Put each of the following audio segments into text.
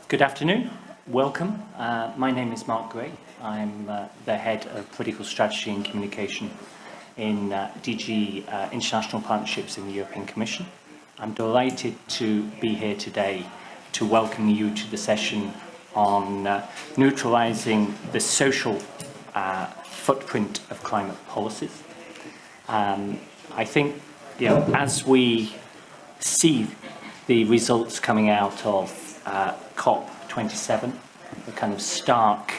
Good afternoon. Welcome. My name is Mark Gray. I'm the Head of Political Strategy and Communication in DG International Partnerships in the European Commission. I'm delighted to be here today to welcome you to the session on neutralizing the social footprint of climate policies. I think, as we see the results coming out of COP27, the kind of stark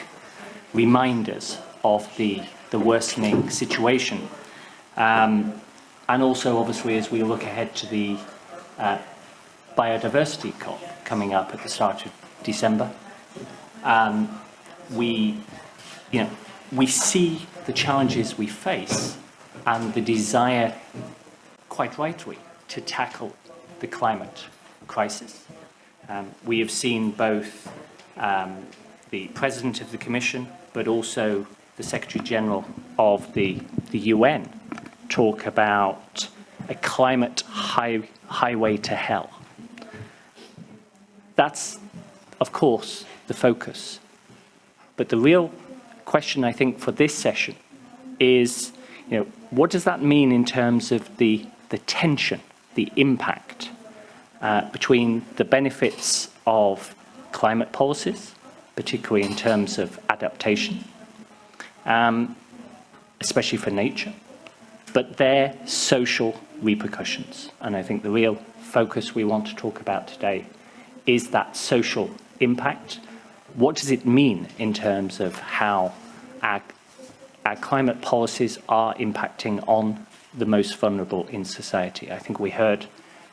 reminders of the worsening situation. And also, obviously, as we look ahead to the biodiversity COP coming up at the start of December, we see the challenges we face and the desire, quite rightly, to tackle the climate crisis. We have seen both the President of the Commission, but also the Secretary General of the UN talk about a climate highway to hell. That's, of course, the focus. But the real question, I think, for this session is, what does that mean in terms of the tension, the impact between the benefits of climate policies, particularly in terms of adaptation, especially for nature, but their social repercussions. And I think the real focus we want to talk about today is that social impact. What does it mean in terms of how our climate policies are impacting on the most vulnerable in society? I think we heard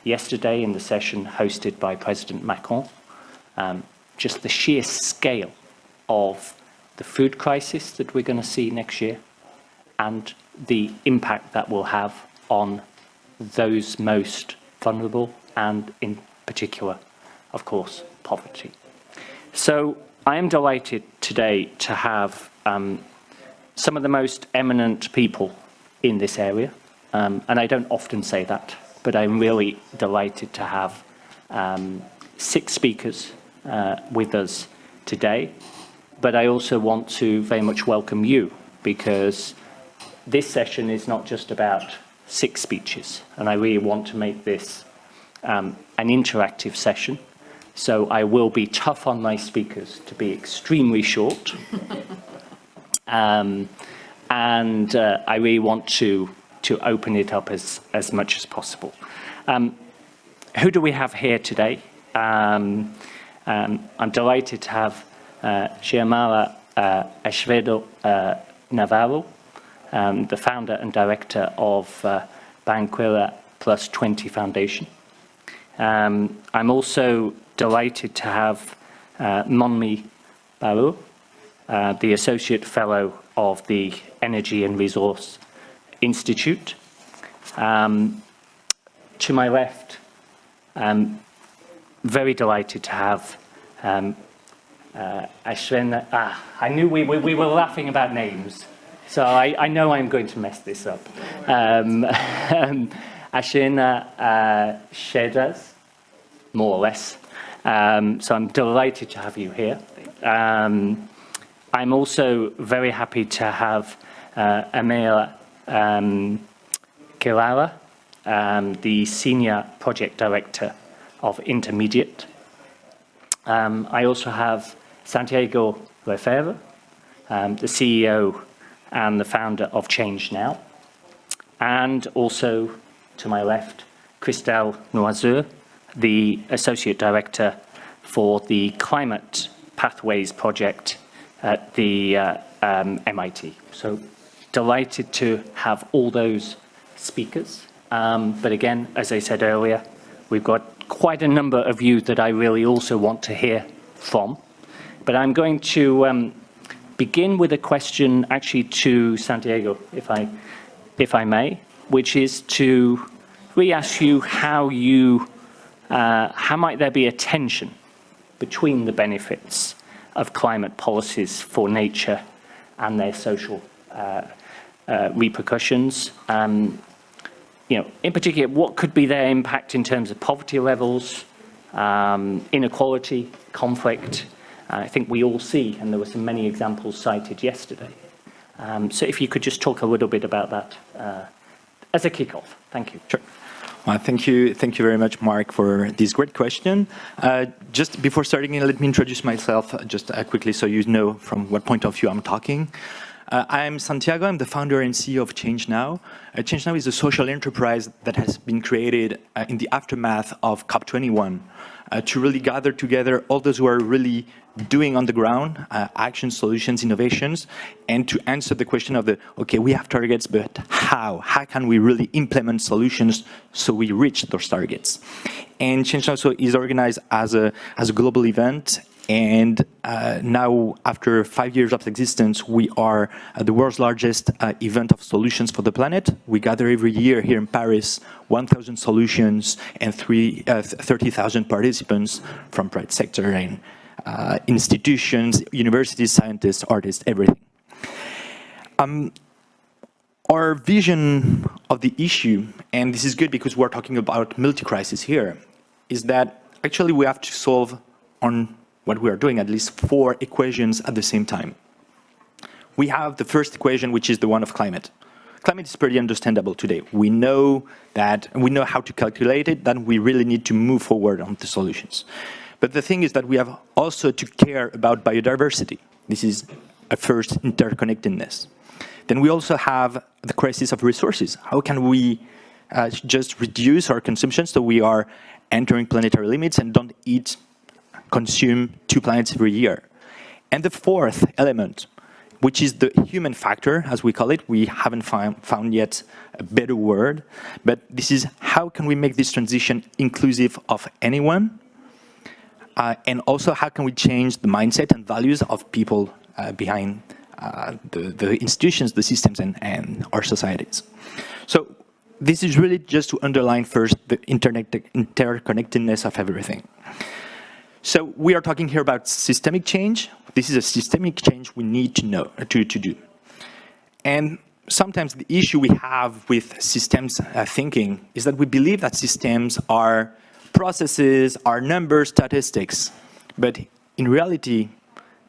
yesterday in the session hosted by President Macron, just the sheer scale of the food crisis that we're going to see next year and the impact that will have on those most vulnerable and, in particular, of course, poverty. So I am delighted today to have some of the most eminent people in this area, and I don't often say that, but I'm really delighted to have 6 speakers with us today. But I also want to very much welcome you, because this session is not just about 6 speeches, and I really want to make this an interactive session. So I will be tough on my speakers to be extremely short. And I really want to open it up as much as possible. Who do we have here today? I'm delighted to have Xiomara Azevedo Navarro, the founder and director of Banquera Plus 20 Foundation. I'm also delighted to have Monmi Baru, the Associate Fellow of the Energy and Resource Institute. To my left, I'm very delighted to have Ashwin. I knew we were laughing about names, so I know I'm going to mess this up. Ashwin Shedaz, more or less. So I'm delighted to have you here. I'm also very happy to have Amira Kilara, the Senior Project Director of Intermediate. I also have Santiago Lefebvre, the CEO and the founder of Change Now. And also, to my left, Christelle Noiseur, the Associate Director for the Climate Pathways Project at the MIT. So delighted to have all those speakers. But again, as I said earlier, we've got quite a number of you that I really also want to hear from. But I'm going to begin with a question actually to Santiago, if I may, which is to really ask you how might there be a tension between the benefits of climate policies for nature and their social repercussions. In particular, what could be their impact in terms of poverty levels, inequality, conflict. I think we all see, and there were some many examples cited yesterday. So if you could just talk a little bit about that as a kick-off. Thank you. Sure. Well, thank you very much, Mark, for this great question. Just before starting, let me introduce myself just quickly so you know from what point of view I'm talking. I'm Santiago. I'm the founder and CEO of Change Now. Change Now is a social enterprise that has been created in the aftermath of COP21 to really gather together all those who are really doing on the ground actions, solutions, innovations, and to answer the question of okay, we have targets, but how? How can we really implement solutions so we reach those targets? And Change Now is organized as a global event. And now, after 5 years of existence, we are the world's largest event of solutions for the planet. We gather every year here in Paris 1,000 solutions and 30,000 participants from private sector and institutions, universities, scientists, artists, everything. Our vision of the issue, and this is good because we're talking about multi-crisis here, is that actually we have to solve on what we are doing, at least 4 equations at the same time. We have the first equation, which is the one of climate. Climate is pretty understandable today. We know that, and we know how to calculate it, then we really need to move forward on the solutions. But the thing is that we have also to care about biodiversity. This is a first interconnectedness. Then we also have the crisis of resources. How can we just reduce our consumption so we are entering planetary limits and don't consume 2 planets every year? And the fourth element, which is the human factor, as we call it, we haven't found yet a better word, but this is how can we make this transition inclusive of anyone? And also how can we change the mindset and values of people behind the institutions, the systems, and our societies. So this is really just to underline first the interconnectedness of everything. So we are talking here about systemic change. This is a systemic change we need to know to do. And sometimes the issue we have with systems thinking is that we believe that systems are processes, are numbers, statistics. But in reality,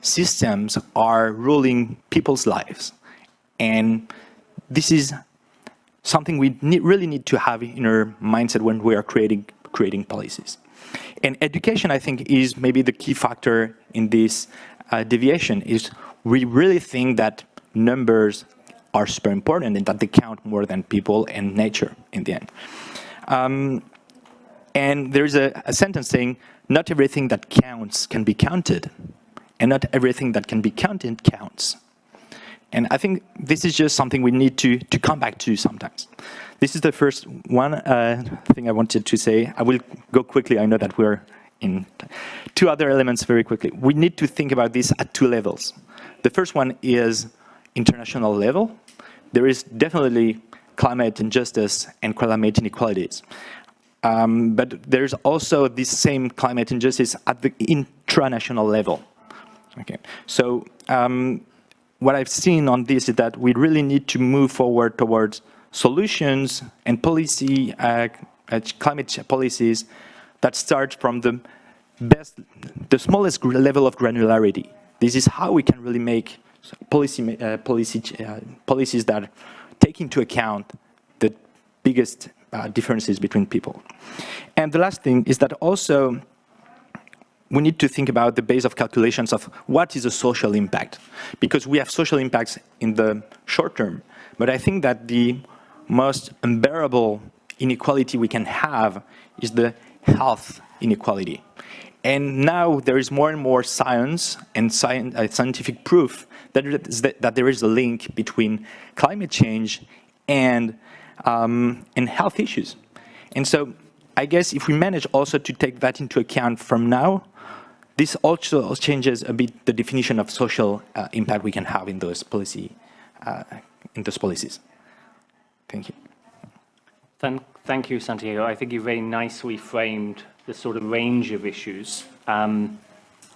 systems are ruling people's lives. And this is something we really need to have in our mindset when we are creating policies. And education, I think, is maybe the key factor in this deviation, is we really think that numbers are super important and that they count more than people and nature in the end. And there's a sentence saying, not everything that counts can be counted, and not everything that can be counted counts. And I think this is just something we need to come back to sometimes. This is the first one thing I wanted to say. I will go quickly. I know that we're in 2 other elements very quickly. We need to think about this at 2 levels. The first one is international level. There is definitely climate injustice and climate inequalities. But there's also this same climate injustice at the intranational level. Okay, so what I've seen on this is that we really need to move forward towards solutions and policy, climate policies that start from the smallest level of granularity. This is how we can really make policies that take into account the biggest differences between people. And the last thing is that also we need to think about the base of calculations of what is a social impact, because we have social impacts in the short term, but I think that the most unbearable inequality we can have is the health inequality. And now there is more and more science and scientific proof that there is a link between climate change and health issues. And so I guess if we manage also to take that into account from now, this also changes a bit the definition of social impact we can have in those policies. Thank you. Thank you, Santiago. I think you very nicely framed the sort of range of issues. I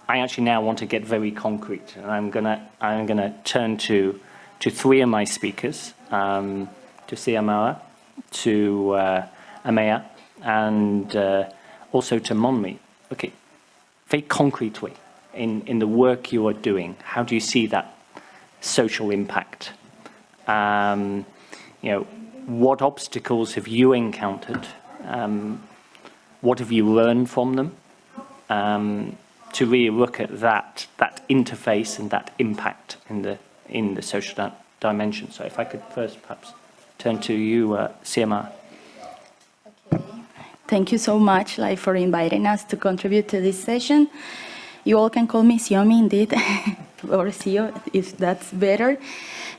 actually now want to get very concrete, and I'm gonna turn to 3 of my speakers, to Siamara, to Amea, and also to Monmi. okay, very concretely, in the work you are doing, how do you see that social impact? What obstacles have you encountered? What have you learned from them? To really look at that interface and that impact in the social dimension. So if I could first perhaps turn to you, CMR. Okay. Thank you so much for inviting us to contribute to this session. You all can call me Siomi indeed, or Sio, if that's better.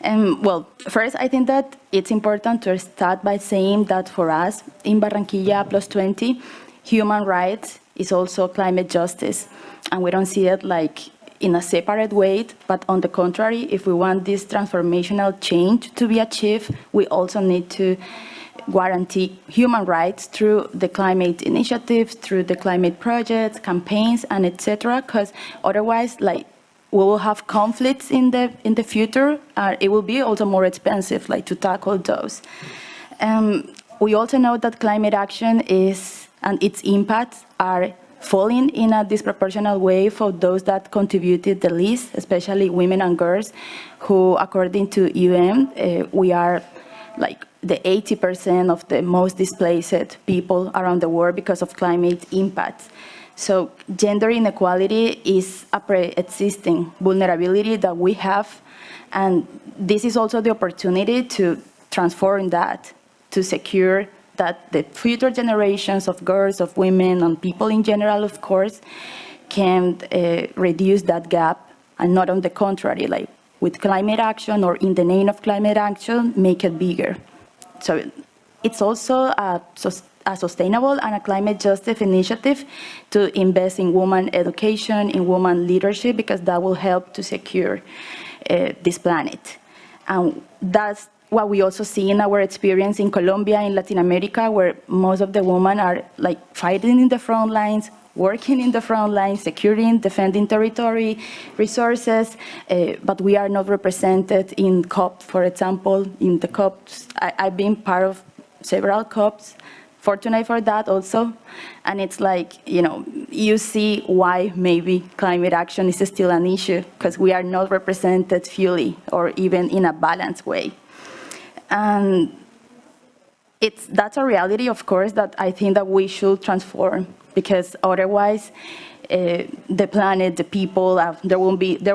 Well, first, I think that it's important to start by saying that for us, in Barranquilla Plus 20, human rights is also climate justice. And we don't see it in a separate way, but on the contrary, if we want this transformational change to be achieved, we also need to guarantee human rights through the climate initiatives, through the climate projects, campaigns, and etc. Because otherwise, we will have conflicts in the future. It will be also more expensive, to tackle those. We also know that climate action and its impacts are falling in a disproportionate way for those that contributed the least, especially women and girls, who, according to UN, we are the 80% of the most displaced people around the world because of climate impacts. So gender inequality is a pre-existing vulnerability that we have, and this is also the opportunity to transform that, to secure that the future generations of girls, of women, and people in general, of course, can reduce that gap, and not on the contrary, with climate action or in the name of climate action, make it bigger. So it's also a sustainable and a climate justice initiative to invest in women education, in women leadership, because that will help to secure this planet. And that's what we also see in our experience in Colombia, in Latin America, where most of the women are fighting in the front lines, working in the front lines, securing, defending territory, resources, but we are not represented in COP, for example. In the COPs, I've been part of several COPs, fortunate for that also, and it's you see why maybe climate action is still an issue, because we are not represented fully or even in a balanced way. And that's a reality, of course, that I think that we should transform, because otherwise the planet, the people, there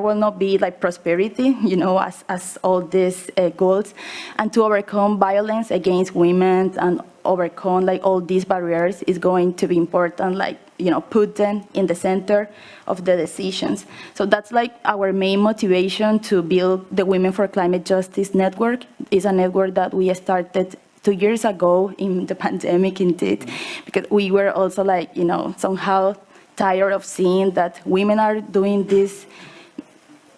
will not be prosperity, as all these goals. And to overcome violence against women and overcome all these barriers is going to be important, put them in the center of the decisions. So that's our main motivation to build the Women for Climate Justice Network. It's a network that we started 2 years ago in the pandemic, indeed, because we were also somehow tired of seeing that women are doing this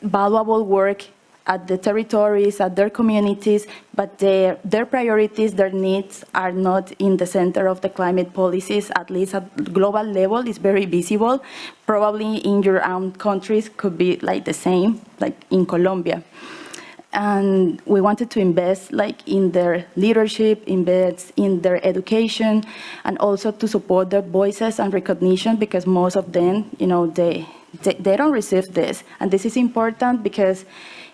valuable work at the territories, at their communities, but their priorities, their needs are not in the center of the climate policies, at least at global level. It's very visible. Probably in your own countries could be the same, in Colombia. And we wanted to invest in their leadership, invest in their education, and also to support their voices and recognition, because most of them, they don't receive this. And this is important because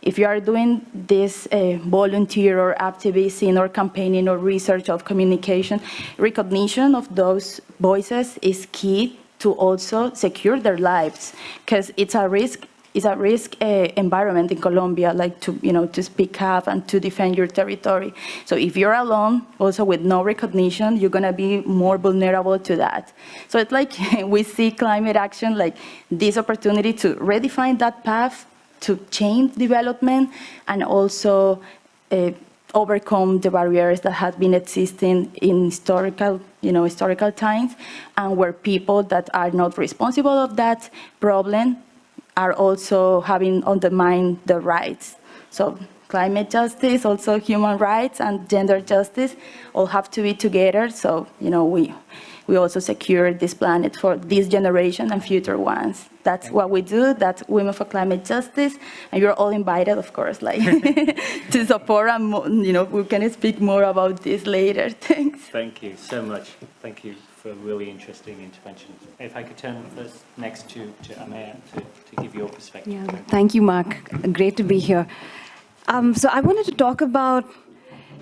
if you are doing this volunteer or activism or campaigning or research or communication, recognition of those voices is key to also secure their lives, because it's a risk. It's a risk environment in Colombia, to speak up and to defend your territory. So if you're alone, also with no recognition, you're gonna be more vulnerable to that. So it's we see climate action this opportunity to redefine that path, to change development, and also overcome the barriers that have been existing in historical times, and where people that are not responsible of that problem are also having undermined their rights. So climate justice, also human rights, and gender justice all have to be together. So we also secure this planet for this generation and future ones. That's what we do. That's Women for Climate Justice, and you're all invited, of course, to support. And we can speak more about this later. Thanks. Thank you so much. Thank you for really interesting interventions. If I could turn first next to Amaya to give your perspective. Yeah, thank you, Mark. Great to be here. So I wanted to talk about,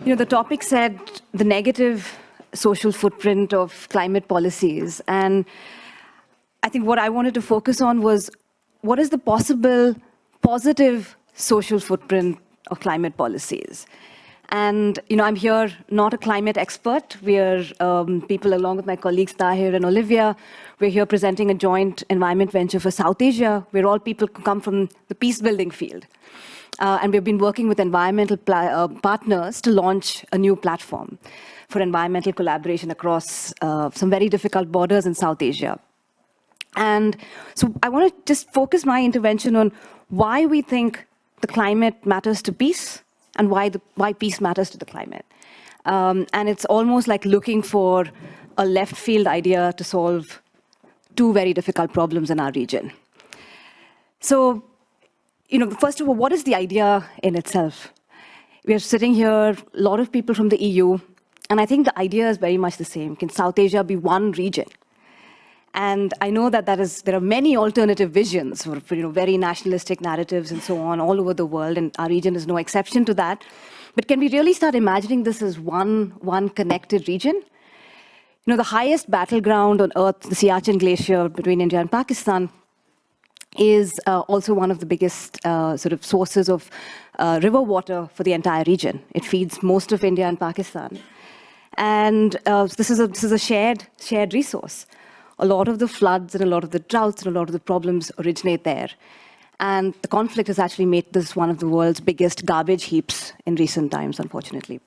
the topic said the negative social footprint of climate policies. And I think what I wanted to focus on was what is the possible positive social footprint of climate policies? And, I'm here not a climate expert. We are people along with my colleagues Tahir and Olivia. We're here presenting a joint environment venture for South Asia. We're all people who come from the peace building field. And we've been working with environmental partners to launch a new platform for environmental collaboration across some very difficult borders in South Asia. And so I want to just focus my intervention on why we think the climate matters to peace and why peace matters to the climate. And it's almost like looking for a left field idea to solve two very difficult problems in our region. So, first of all, what is the idea in itself? We are sitting here, a lot of people from the EU, and I think the idea is very much the same. Can South Asia be one region? And I know that there are many alternative visions, or, very nationalistic narratives and so on all over the world, and our region is no exception to that. But can we really start imagining this as one connected region? The highest battleground on Earth, the Siachen Glacier between India and Pakistan, is also one of the biggest sources of river water for the entire region. It feeds most of India and Pakistan. And this is a shared resource. A lot of the floods and a lot of the droughts and a lot of the problems originate there. And the conflict has actually made this one of the world's biggest garbage heaps in recent times, unfortunately.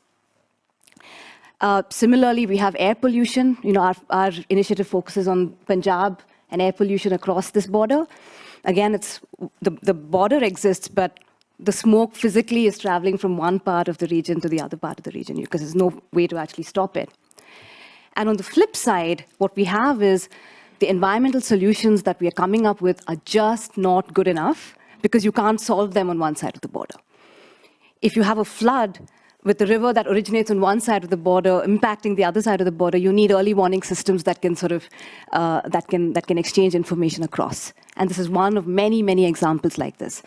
Similarly, we have air pollution. Our initiative focuses on Punjab and air pollution across this border. Again, the border exists, but the smoke physically is traveling from one part of the region to the other part of the region because there's no way to actually stop it. And on the flip side, what we have is the environmental solutions that we are coming up with are just not good enough because you can't solve them on one side of the border. If you have a flood with the river that originates on one side of the border impacting the other side of the border, you need early warning systems that can that can exchange information across. And this is one of many, many examples like this.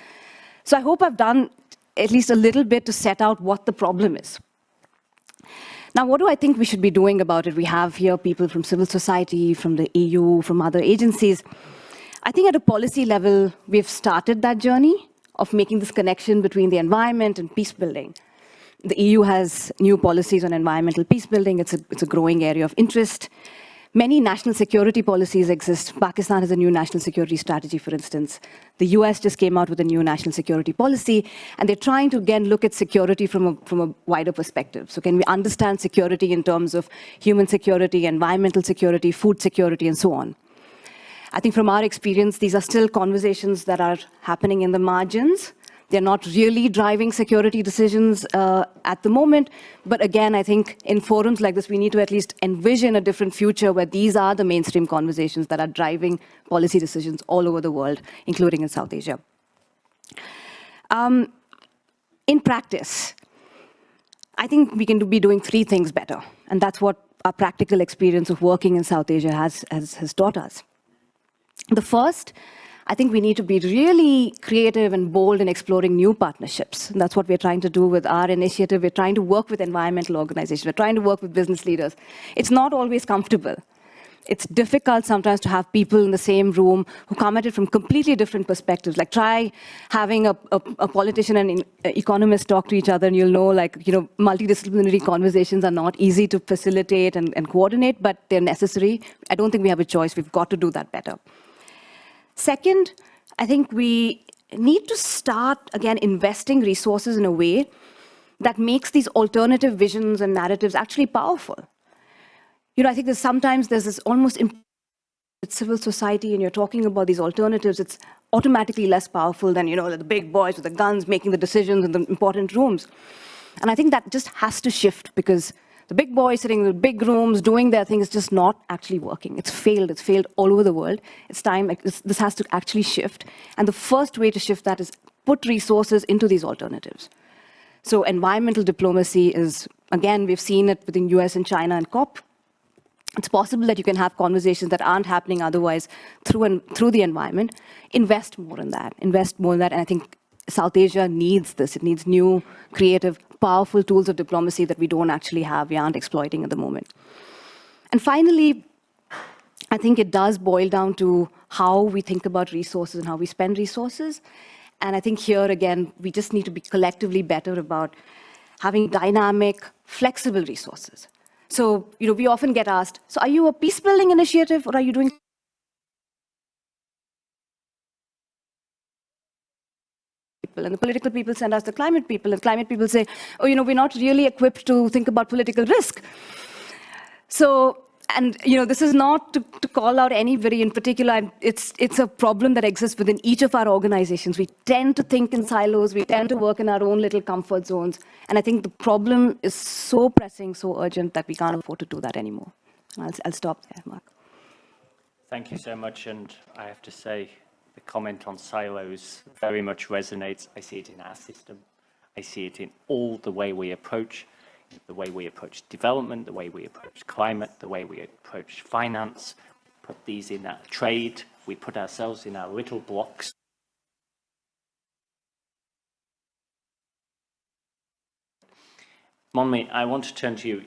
So I hope I've done at least a little bit to set out what the problem is. Now, what do I think we should be doing about it? We have here people from civil society, from the EU, from other agencies. I think at a policy level, we've started that journey of making this connection between the environment and peace building. The EU has new policies on environmental peace building. It's a growing area of interest. Many national security policies exist. Pakistan has a new national security strategy, for instance. The US just came out with a new national security policy, and they're trying to, again, look at security from a wider perspective. So can we understand security in terms of human security, environmental security, food security, and so on? I think from our experience, these are still conversations that are happening in the margins. They're not really driving security decisions at the moment. But again, I think in forums like this, we need to at least envision a different future where these are the mainstream conversations that are driving policy decisions all over the world, including in South Asia. In practice, I think we can be doing three things better. And that's what our practical experience of working in South Asia has taught us. The first, I think we need to be really creative and bold in exploring new partnerships. And that's what we're trying to do with our initiative. We're trying to work with environmental organizations. We're trying to work with business leaders. It's not always comfortable. It's difficult sometimes to have people in the same room who come at it from completely different perspectives. Like try having a politician and an economist talk to each other, and you'll know, multidisciplinary conversations are not easy to facilitate and coordinate, but they're necessary. I don't think we have a choice. We've got to do that better. Second, I think we need to start, again, investing resources in a way that makes these alternative visions and narratives actually powerful. I think sometimes there's this almost civil society, and you're talking about these alternatives, it's automatically less powerful than, the big boys with the guns making the decisions in the important rooms. And I think that just has to shift because the big boys sitting in the big rooms doing their thing is just not actually working. It's failed. It's failed all over the world. It's time. This has to actually shift. And the first way to shift that is put resources into these alternatives. So environmental diplomacy is, again, we've seen it within US and China and COP. It's possible that you can have conversations that aren't happening otherwise through the environment. Invest more in that. Invest more in that. And I think South Asia needs this. It needs new, creative, powerful tools of diplomacy that we don't actually have, we aren't exploiting at the moment. And finally, I think it does boil down to how we think about resources and how we spend resources. And I think here, again, we just need to be collectively better about having dynamic, flexible resources. So, we often get asked, so are you a peace-building initiative or are you doing people? And the political people send us the climate people, and climate people say, oh, we're not really equipped to think about political risk. So, and this is not to call out anybody in particular. It's a problem that exists within each of our organizations. We tend to think in silos. We tend to work in our own little comfort zones. And I think the problem is so pressing, so urgent that we can't afford to do that anymore. I'll stop there, Mark. Thank you so much. And I have to say, the comment on silos very much resonates. I see it in our system. I see it in all the way we approach development, the way we approach climate, the way we approach finance, put these in our trade, we put ourselves in our little blocks. Monmi, I want to turn to you.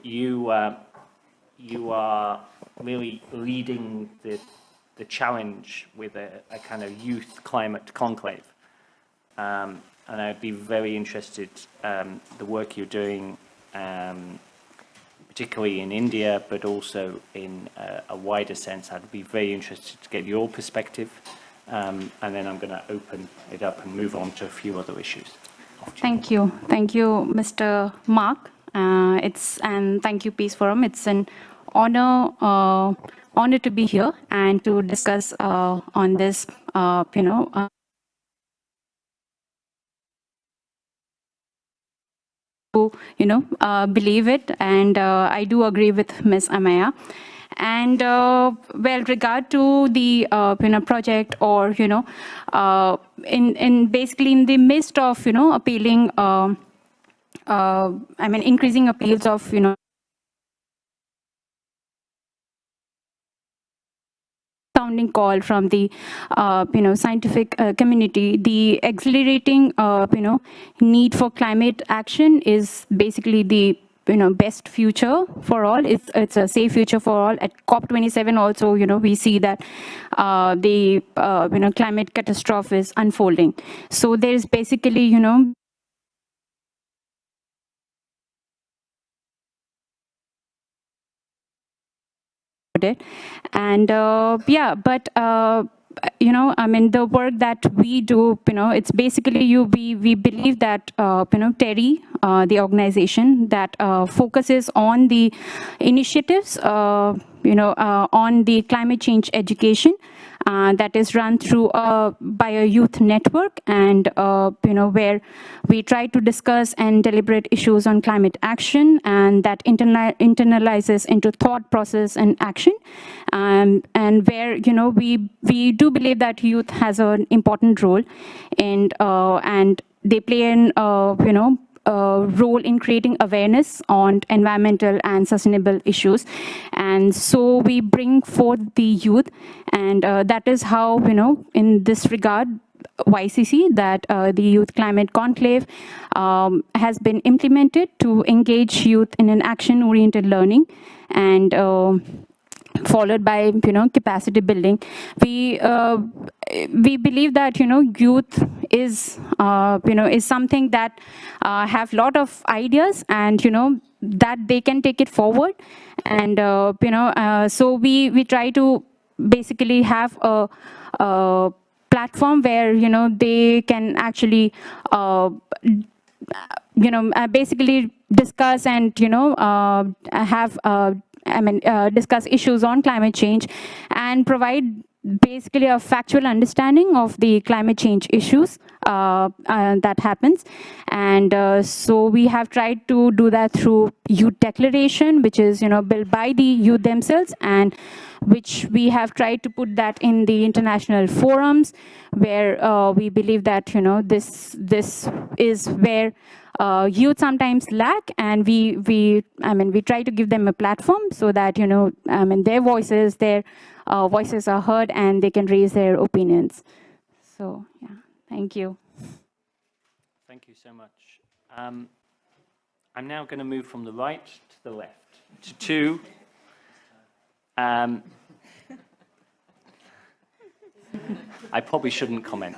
You are really leading the challenge with a kind of youth climate conclave. And I'd be very interested the work you're doing, particularly in India, but also in a wider sense. I'd be very interested to get your perspective, and then I'm going to open it up and move on to a few other issues. Thank you, Mr. Mark. And thank you, Peace Forum. It's an honor to be here and to discuss on this, believe it, and I do agree with Ms. Amaya. And regard to the project, or in basically in the midst of appealing, increasing appeals of sounding call from the scientific community, the accelerating need for climate action is basically the best future for all. It's a safe future for all. At COP27 also, we see that the climate catastrophe is unfolding. So there's basically it. And the work that we do, it's basically we believe that TERI, the organization that focuses on the initiatives on the climate change education that is run through by a youth network, and where we try to discuss and deliberate issues on climate action, and that internalizes into thought process and action, and where we do believe that youth has an important role, and they play an role in creating awareness on environmental and sustainable issues. And so we bring forth the youth, and that is how, in this regard, YCC, that the Youth Climate Conclave has been implemented to engage youth in an action-oriented learning, and followed by capacity building. We believe that youth is is something that have lot of ideas, and that they can take it forward, and so we try to basically have a platform where they can actually basically discuss and have discuss issues on climate change, and provide basically a factual understanding of the climate change issues that happens. And so we have tried to do that through youth declaration, which is built by the youth themselves, and which we have tried to put that in the international forums, where we believe that this is where youth sometimes lack, and we try to give them a platform so that, their voices are heard and they can raise their opinions. So, yeah, thank you. Thank you so much. I'm now going to move from the right to the left to two. I probably shouldn't comment.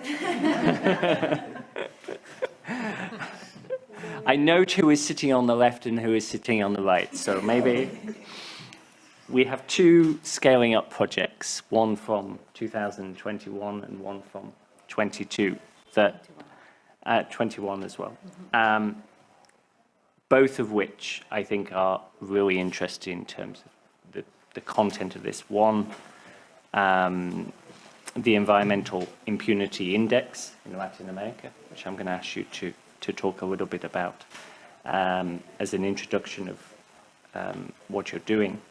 I note who is sitting on the left and who is sitting on the right, so maybe we have two scaling up projects, one from 2021 and one from 22, that 21 as well. Both of which I think are really interesting in terms of the content of this. One, the Environmental Impunity Index in Latin America, which I'm going to ask you to talk a little bit about as an introduction of what you're doing,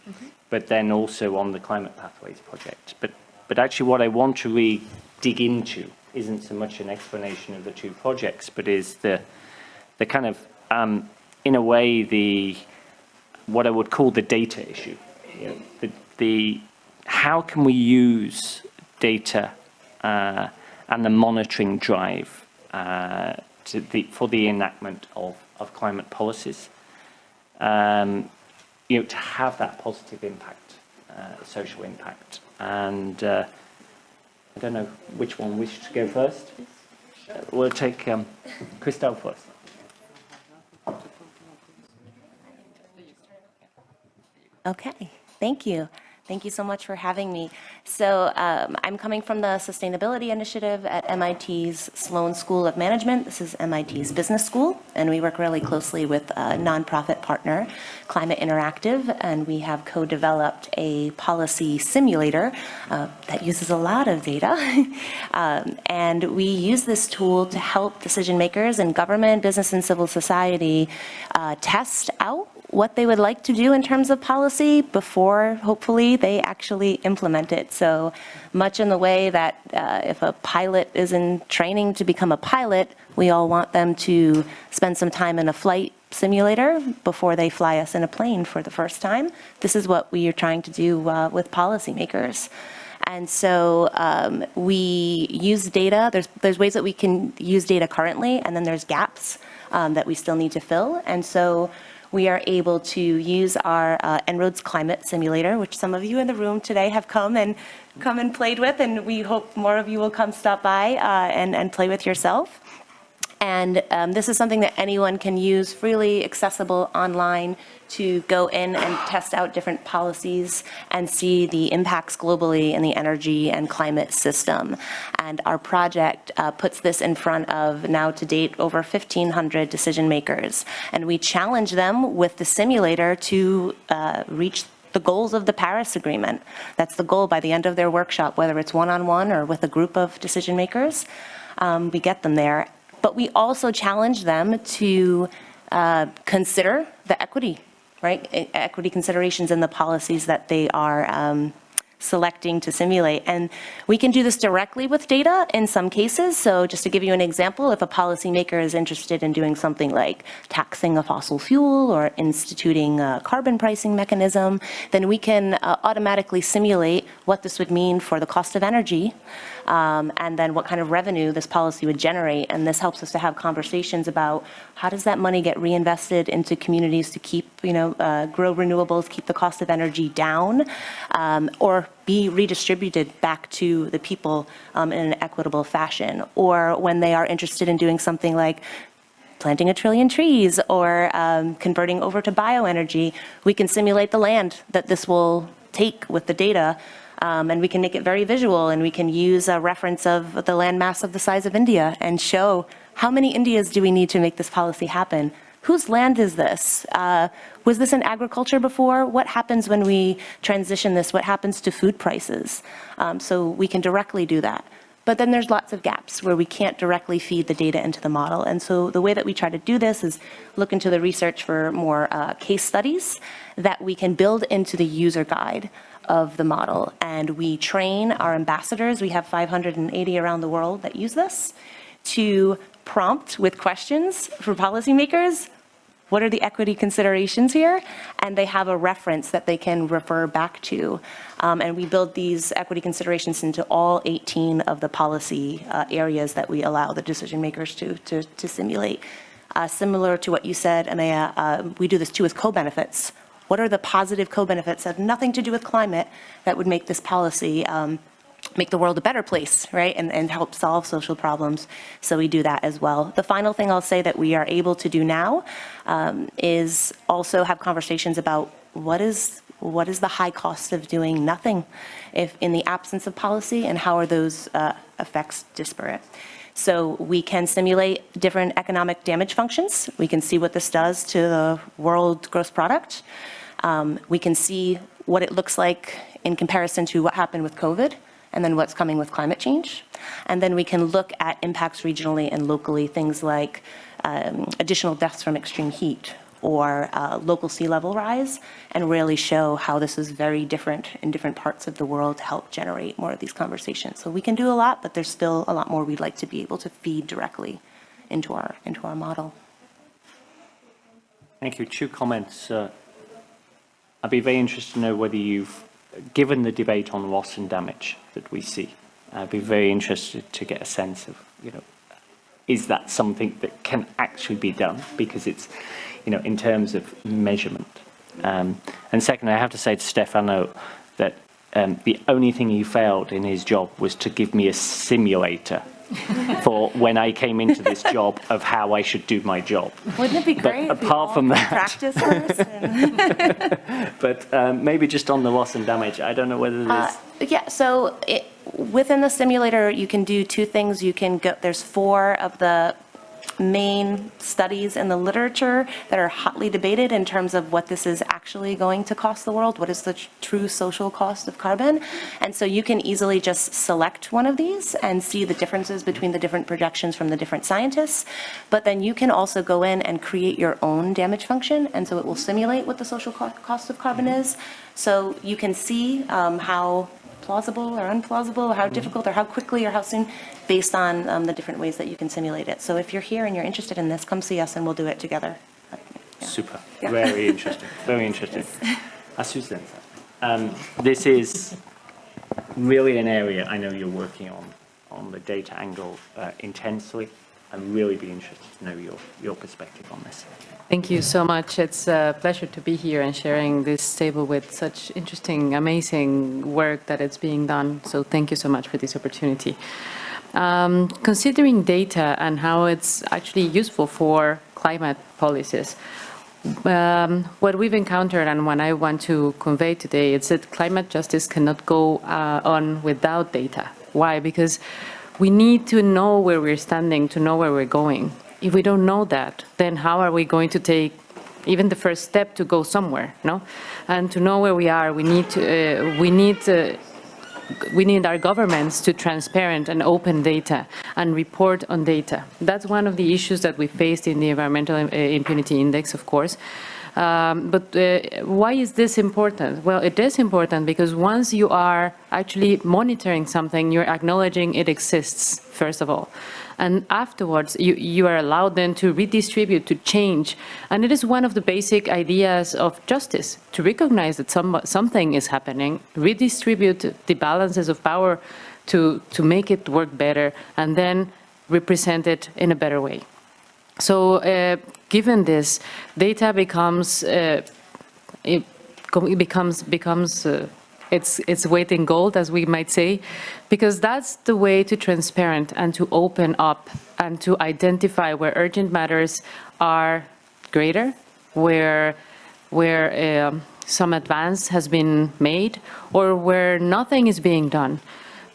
but then also on the Climate Pathways project. But actually what I want to really dig into isn't so much an explanation of the two projects, but is the kind of, in a way, what I would call the data issue. How can we use data and the monitoring drive for the enactment of climate policies, to have that positive impact, social impact. And I don't know which one wishes to go first. We'll take Christelle first. Okay, thank you. Thank you so much for having me. So I'm coming from the Sustainability Initiative at MIT's Sloan School of Management. This is MIT's business school, and we work really closely with a nonprofit partner, Climate Interactive, and we have co-developed a policy simulator that uses a lot of data. And we use this tool to help decision makers in government, business, and civil society test out what they would like to do in terms of policy before, hopefully, they actually implement it. So much in the way that if a pilot is in training to become a pilot, we all want them to spend some time in a flight simulator before they fly us in a plane for the first time. This is what we are trying to do with policymakers. And so we use data. There's ways that we can use data currently, and then there's gaps that we still need to fill. And so we are able to use our En-ROADS climate simulator, which some of you in the room today have come and played with, and we hope more of you will come stop by and play with yourself. And this is something that anyone can use, freely accessible online, to go in and test out different policies and see the impacts globally in the energy and climate system. And our project puts this in front of, now to date, over 1,500 decision makers. And we challenge them with the simulator to reach the goals of the Paris Agreement. That's the goal by the end of their workshop, whether it's one-on-one or with a group of decision makers. We get them there. But we also challenge them to consider the equity, right? Equity considerations in the policies that they are selecting to simulate. And we can do this directly with data in some cases. So just to give you an example, if a policymaker is interested in doing something like taxing a fossil fuel or instituting a carbon pricing mechanism, then we can automatically simulate what this would mean for the cost of energy, and then what kind of revenue this policy would generate. And this helps us to have conversations about how does that money get reinvested into communities to keep, grow renewables, keep the cost of energy down, or be redistributed back to the people in an equitable fashion. Or when they are interested in doing something like planting 1 trillion trees or converting over to bioenergy, we can simulate the land that this will take with the data. And we can make it very visual, and we can use a reference of the land mass of the size of India and show how many Indias do we need to make this policy happen? Whose land is this? Was this in agriculture before? What happens when we transition this? What happens to food prices? So we can directly do that. But then there's lots of gaps where we can't directly feed the data into the model. And so the way that we try to do this is look into the research for more case studies that we can build into the user guide of the model. And we train our ambassadors. We have 580 around the world that use this to prompt with questions for policymakers, what are the equity considerations here? And they have a reference that they can refer back to. And we build these equity considerations into all 18 of the policy areas that we allow the decision makers to simulate. Similar to what you said, Amaya, we do this too with co-benefits. What are the positive co-benefits that have nothing to do with climate that would make this policy make the world a better place, right, and help solve social problems? So we do that as well. The final thing I'll say that we are able to do now is also have conversations about what is the high cost of doing nothing if in the absence of policy, and how are those effects disparate. So we can simulate different economic damage functions. We can see what this does to the world gross product. We can see what it looks like in comparison to what happened with COVID, and then what's coming with climate change. And then we can look at impacts regionally and locally, things like additional deaths from extreme heat, or local sea level rise, and really show how this is very different in different parts of the world to help generate more of these conversations. So we can do a lot, but there's still a lot more we'd like to be able to feed directly into our model. Thank you. 2 comments. I'd be very interested to know whether you've, given the debate on loss and damage that we see, I'd be very interested to get a sense of, is that something that can actually be done? Because it's, in terms of measurement. And second, I have to say to Stefano that the only thing he failed in his job was to give me a simulator for when I came into this job of how I should do my job. Wouldn't it be great But apart from that, practice first? But maybe just on the loss and damage, I don't know whether there's... Yeah, so within the simulator, you can do 2 things. You can go, there's 4 of the main studies in the literature that are hotly debated in terms of what this is actually going to cost the world, what is the true social cost of carbon. And so you can easily just select one of these and see the differences between the different projections from the different scientists. But then you can also go in and create your own damage function, and so it will simulate what the social cost of carbon is. So you can see how plausible or unplausible, or how difficult or how quickly or how soon, based on the different ways that you can simulate it. So if you're here and you're interested in this, come see us and we'll do it together. Yeah. Super. Yeah. Very interesting. Very interesting. Susan, this is really an area I know you're working on the data angle intensely. I'd really be interested to know your perspective on this. Thank you so much. It's a pleasure to be here and sharing this table with such interesting, amazing work that is being done. So thank you so much for this opportunity. Considering data and how it's actually useful for climate policies, what we've encountered and what I want to convey today is that climate justice cannot go on without data. Why? Because we need to know where we're standing to know where we're going. If we don't know that, then how are we going to take even the first step to go somewhere? No, and to know where we are, we need our governments to transparent and open data and report on data. That's one of the issues that we faced in the Environmental Impunity Index, of course. But why is this important? Well, it is important because once you are actually monitoring something, you're acknowledging it exists, first of all. And afterwards, you are allowed then to redistribute, to change. And it is one of the basic ideas of justice, to recognize that something is happening, redistribute the balances of power to make it work better, and then represent it in a better way. So given this, data becomes its weight in gold, as we might say, because that's the way to transparent and to open up and to identify where urgent matters are greater, where some advance has been made, or where nothing is being done.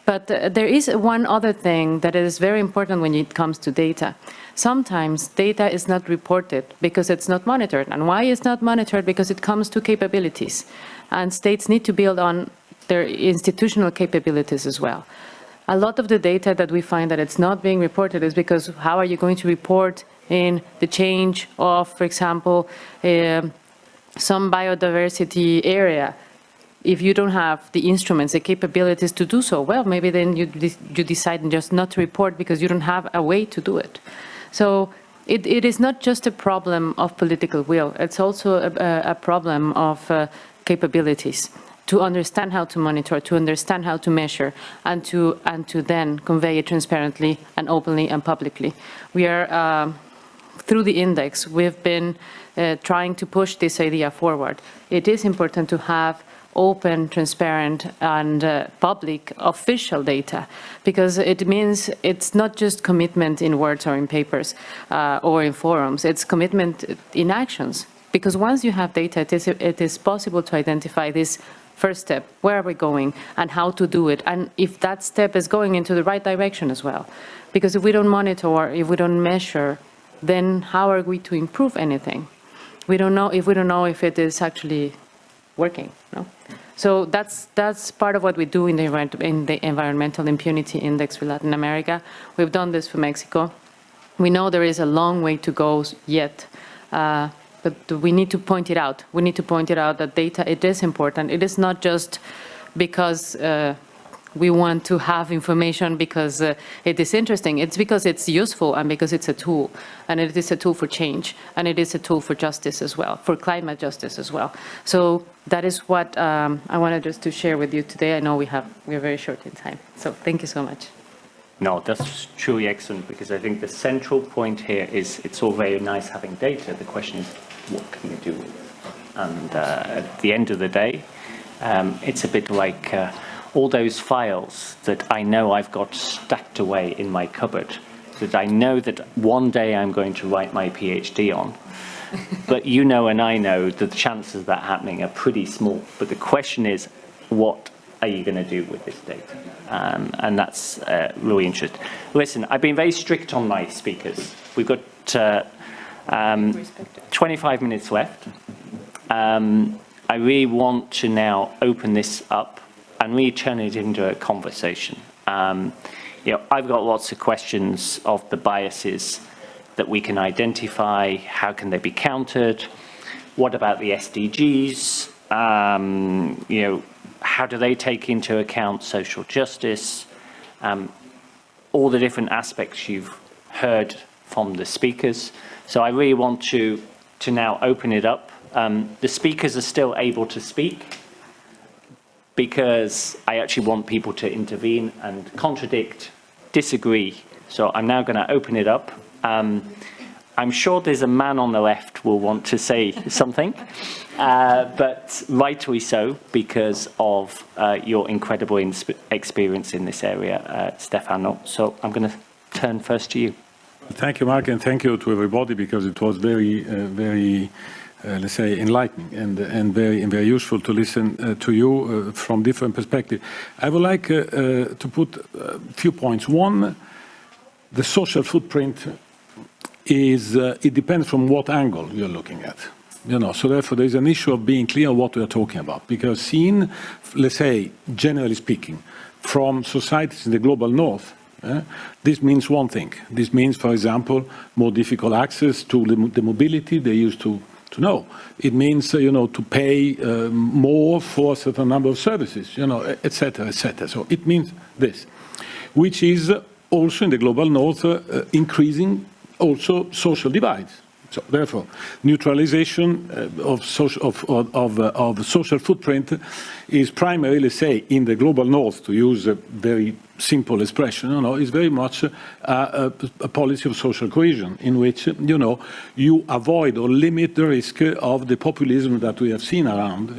But there is one other thing that is very important when it comes to data. Sometimes data is not reported because it's not monitored. And why it's not monitored? Because it comes to capabilities. And states need to build on their institutional capabilities as well. A lot of the data that we find that it's not being reported is because how are you going to report in the change of, for example, some biodiversity area? If you don't have the instruments, the capabilities to do so, well, maybe then you decide just not to report because you don't have a way to do it. So it is not just a problem of political will. It's also a problem of capabilities to understand how to monitor, to understand how to measure, and to then convey it transparently and openly and publicly. We are, through the index, we've been trying to push this idea forward. It is important to have open, transparent, and public official data, because it means it's not just commitment in words or in papers or in forums, it's commitment in actions. Because once you have data, it is possible to identify this first step, where are we going, and how to do it, and if that step is going into the right direction as well. Because if we don't monitor, if we don't measure, then how are we to improve anything? We don't know if it is actually working. No? So that's part of what we do in the Environmental Impunity Index for Latin America. We've done this for Mexico. We know there is a long way to go yet, but we need to point it out. We need to point it out that data, it is important. It is not just because we want to have information because it is interesting. It's because it's useful and because it's a tool. And it is a tool for change. And it is a tool for justice as well, for climate justice as well. So that is what I wanted just to share with you today. I know we're very short in time. So thank you so much. No, that's truly excellent, because I think the central point here is it's all very nice having data. The question is, what can you do with it? And at the end of the day, it's a bit like all those files that I know I've got stacked away in my cupboard, that I know that one day I'm going to write my PhD on. But you know and I know that the chances of that happening are pretty small. But the question is, what are you going to do with this data? And that's really interesting. Listen, I've been very strict on my speakers. We've got 25 minutes left. I really want to now open this up and really turn it into a conversation. I've got lots of questions of the biases that we can identify. How can they be countered? What about the SDGs? How do they take into account social justice? All the different aspects you've heard from the speakers. So I really want to now open it up. The speakers are still able to speak, because I actually want people to intervene and contradict, disagree. So I'm now going to open it up. I'm sure there's a man on the left will want to say something, but rightly so, because of your incredible experience in this area, Stefano. So I'm going to turn first to you. Thank you, Mark, and thank you to everybody, because it was very, very let's say, enlightening and very useful to listen to you from different perspectives. I would like to put a few points. One, the social footprint is, it depends from what angle you're looking at. So therefore there's an issue of being clear what we are talking about, because seen, let's say, generally speaking, from societies in the global north, this means one thing. This means, for example, more difficult access to the mobility they used to know. It means, to pay more for a certain number of services, et cetera, et cetera. So it means this, which is also in the global north increasing also social divides. So therefore, neutralization of social footprint is primarily, say, in the global north, to use a very simple expression, is very much a policy of social cohesion, in which, you avoid or limit the risk of the populism that we have seen around,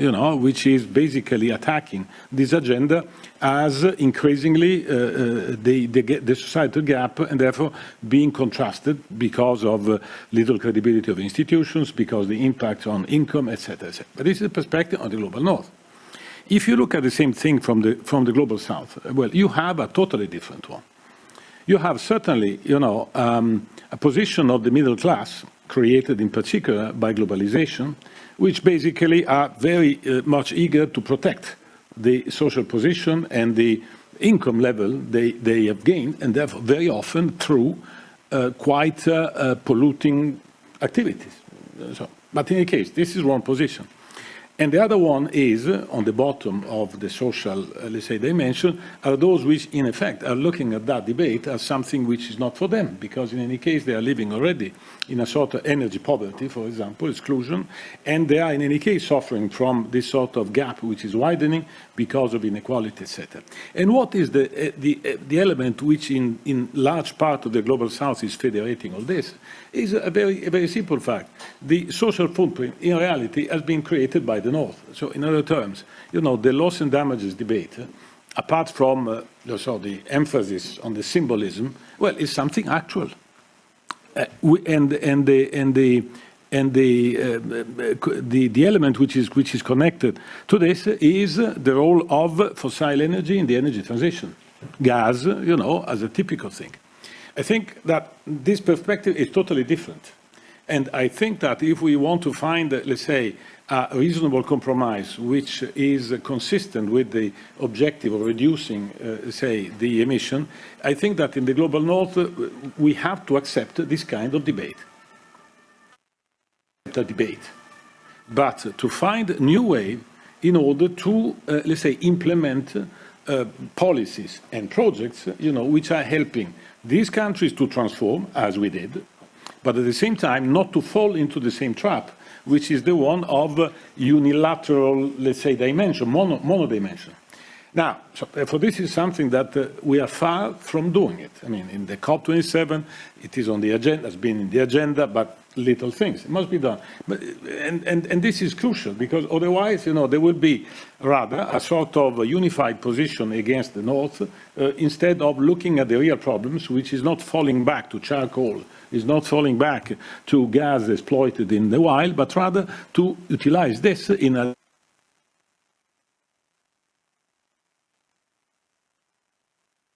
which is basically attacking this agenda as increasingly the societal gap, and therefore being contrasted because of little credibility of institutions, because the impact on income, etc., etc. But this is a perspective on the global north. If you look at the same thing from the global south, well, you have a totally different one. You have certainly, a position of the middle class created in particular by globalization, which basically are very much eager to protect the social position and the income level they have gained, and therefore very often through quite polluting activities. But in any case, this is one position. And the other one is, on the bottom of the social, let's say, dimension, are those which, in effect, are looking at that debate as something which is not for them, because in any case, they are living already in a sort of energy poverty, for example, exclusion, and they are, in any case, suffering from this sort of gap which is widening because of inequality, etc. And what is the element which, in large part of the Global South, is federating all this? Is a very simple fact. The social footprint, in reality, has been created by the North. So, in other terms, the loss and damages debate, apart from the emphasis on the symbolism, well, is something actual. The element which is connected to this is the role of fossil energy in the energy transition. Gas, as a typical thing. I think that this perspective is totally different. And I think that if we want to find, let's say, a reasonable compromise which is consistent with the objective of reducing, say, the emission, I think that in the Global North, we have to accept this kind of debate. But to find a new way in order to, let's say, implement policies and projects, which are helping these countries to transform, as we did, but at the same time not to fall into the same trap, which is the one of unilateral, let's say, dimension, monodimension. Now, so therefore, this is something that we are far from doing it. I mean, in the COP27, it is on the agenda, has been in the agenda, but little things. It must be done. But, and this is crucial, because otherwise, there will be rather a sort of a unified position against the North, instead of looking at the real problems, which is not falling back to charcoal, is not falling back to gas exploited in the wild, but rather to utilize this in a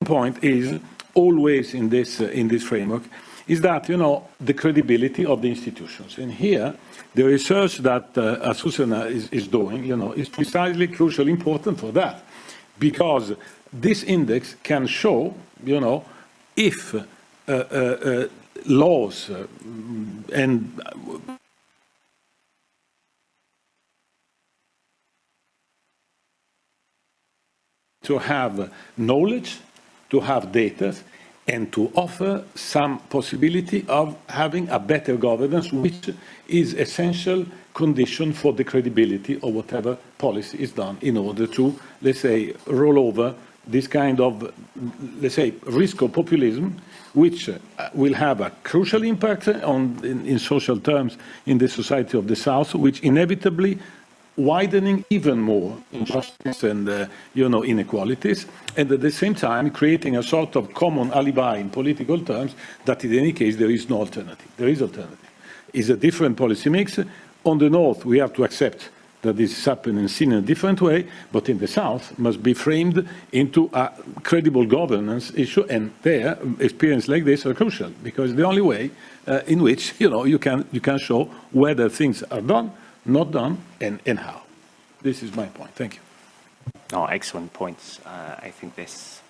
point is always in this framework is that, the credibility of the institutions. And here, the research that Asusana is doing, is precisely crucially important for that. Because this index can show, if laws and to have knowledge, to have data, and to offer some possibility of having a better governance, which is essential condition for the credibility of whatever policy is done in order to, let's say, roll over this kind of, let's say, risk of populism, which will have a crucial impact in social terms in the society of the South, which inevitably widening even more injustice and, inequalities, and at the same time creating a sort of common alibi in political terms that in any case there is no alternative. There is alternative. It's a different policy mix. On the North, we have to accept that this is happening and seen in a different way, but in the South must be framed into a credible governance issue, and there, experience like this are crucial, because the only way in which, you can show whether things are done, not done, and how. This is my point. Thank you. No, excellent points. I think this,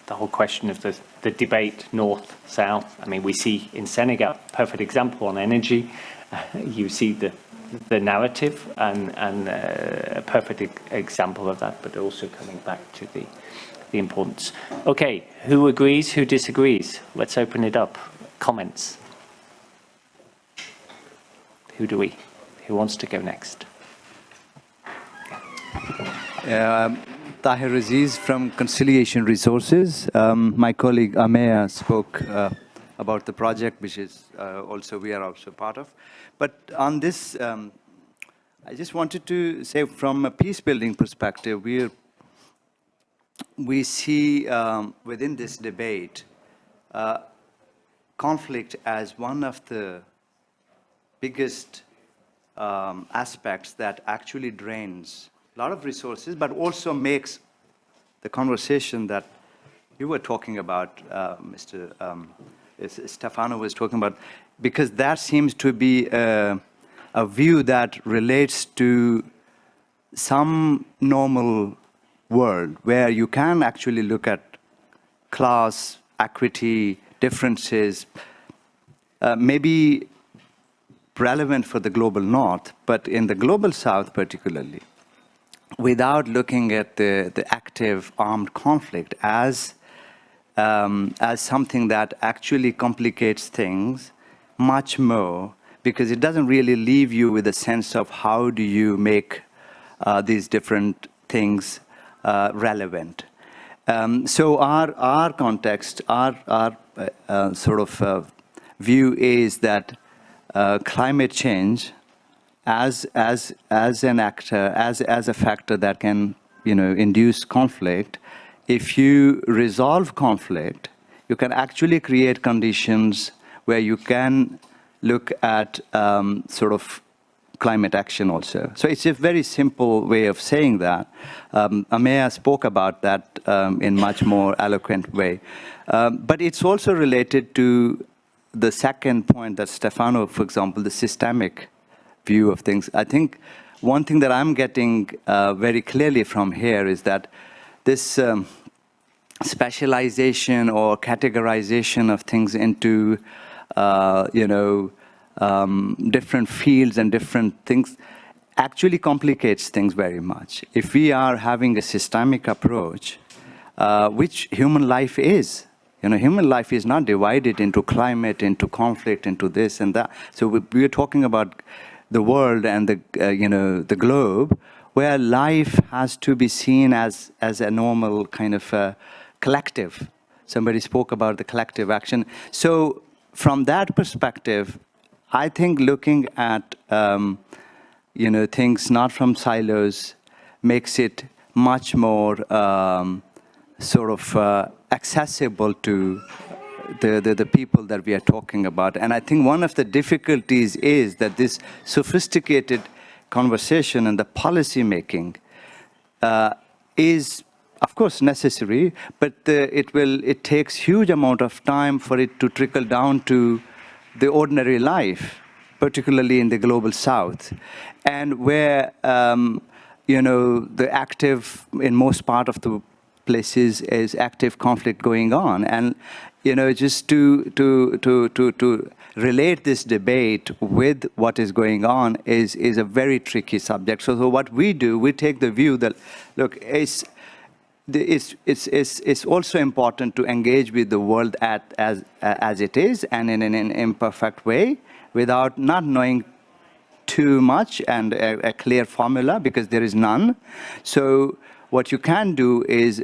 the whole question of the debate north-south, I mean, we see in Senegal, perfect example on energy, you see the narrative and a perfect example of that, but also coming back to the importance. Okay, who agrees, who disagrees? Let's open it up. Comments. Who wants to go next? Tahir Aziz from Conciliation Resources. My colleague Amea spoke about the project, which is we are also part of. But on this, I just wanted to say, from a peace-building perspective, we see within this debate conflict as one of the biggest aspects that actually drains a lot of resources, but also makes the conversation that you were talking about, Mr. Stefano was talking about, because that seems to be a view that relates to some normal world where you can actually look at class, equity, differences, maybe relevant for the global north, but in the global south particularly, without looking at the active armed conflict as something that actually complicates things much more, because it doesn't really leave you with a sense of how do you make these different things relevant. So our context, our sort of view is that climate change as an actor, as a factor that can, induce conflict. If you resolve conflict, you can actually create conditions where you can look at sort of climate action also. So it's a very simple way of saying that. Ameya spoke about that in much more eloquent way. But it's also related to the second point that Stefano, for example, the systemic view of things. I think one thing that I'm getting very clearly from here is that this specialization or categorization of things into, different fields and different things actually complicates things very much. If we are having a systemic approach, which human life is, human life is not divided into climate, into conflict, into this and that. So we're talking about the world and the globe, where life has to be seen as a normal kind of collective. Somebody spoke about the collective action. So from that perspective, I think looking at things not from silos makes it much more sort of accessible to the people that we are talking about. And I think one of the difficulties is that this sophisticated conversation and the policy making is, of course, necessary, but it takes huge amount of time for it to trickle down to the ordinary life, particularly in the global south, and where the active, in most part of the places, is active conflict going on. And just to relate this debate with what is going on is a very tricky subject. So what we do, we take the view that, look, it's also important to engage with the world as it is and in an imperfect way, without not knowing too much and a clear formula, because there is none. So what you can do is